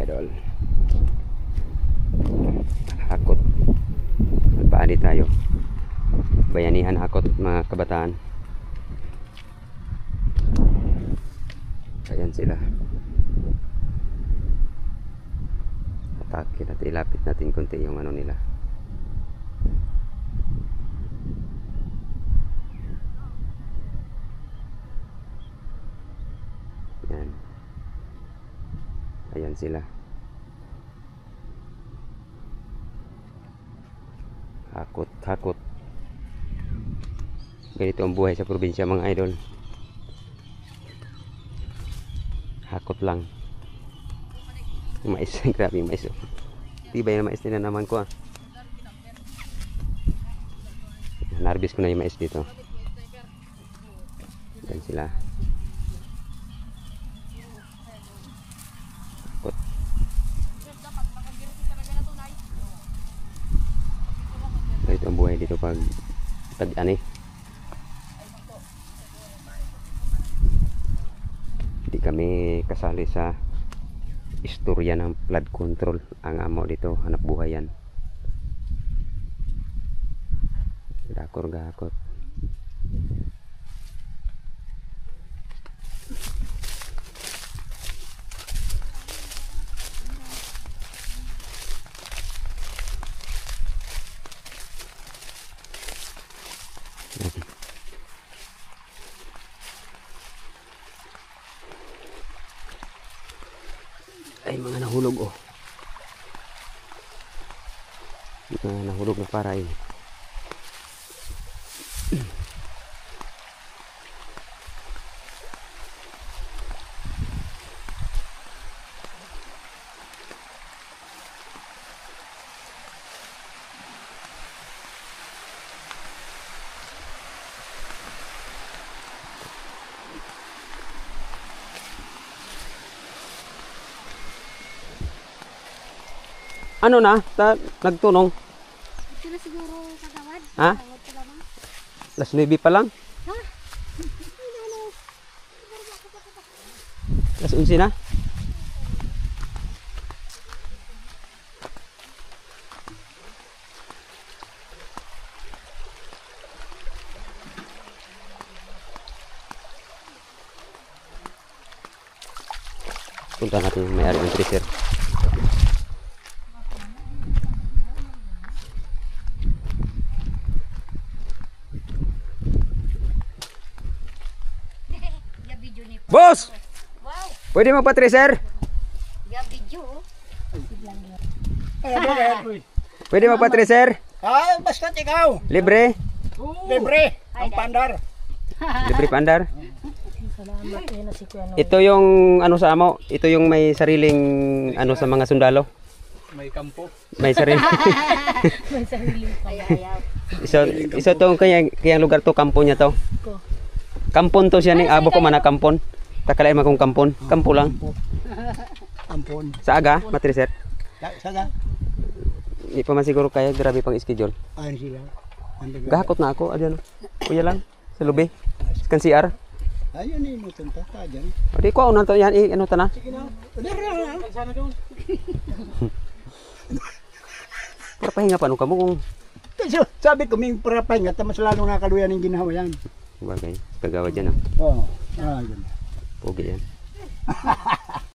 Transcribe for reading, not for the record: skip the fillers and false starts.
idol. Hakot. Magpaani tayo. Bayanihan hakot mga kabataan. Ayan sila. Atake natin, ilapit natin konti yung ano nila. Ayan. Ayan sila. Hakot, hakot. Ganito ang buhay sa probinsya mga idol. Hakot lang. Mais, grabe mais. Tibay na mais nila naman ko. Narbis ko na yung mais dito. Yan sila. Hakot. Ganito ang buhay dito pag tag-ani. Hindi kami kasali sa istorya ng flood control. Ang amo dito, hanap buhay yan. Dakor gakot. Ay, mga nahulog oh. Mga nahulog na paray. Ano na? Nagtunong? Ito na siguro kagawad. Ha? Las 9 pa lang? Ha? Las 11 na? Punta natin yung may-ari ng treasure. Boss! Wow! Pwede magpa-treasure? Ya video. Pwede magpa-treasure? Ah, basta ikaw. Libre? Libre. Ang pandar. Libre pandar? Salamat eh na si Kuya Noel. Ito yung ano sa amo? Ito yung may sariling ano sa mga sundalo? May kampo. May sarili. May sarili pa. Ayaw. Iso to kayang lugar to, kampo niya to. Kampon to siya ni abo ko man na kampon. Takalay man kong kampon. Kampo lang. Ampon. Sa aga, matriser. Saga. Hindi pa man siguro kaya, grabe pang schedule. Ayun sila. Gahakot na ako, adyan. Kuya lang, sa lubi. Kan CR. Ayun eh, mutunta ka dyan. O di ko, ano to yan, ano ta na? Sige na. Sana doon. Para pahinga pa, ano ka mo kung... Kasi sabi ko, may parapahinga, tamas lalo nakaluyan ng ginawa yan. Bagay, kagawa dyan ah. Oo. Ah, yun. Pogi yan.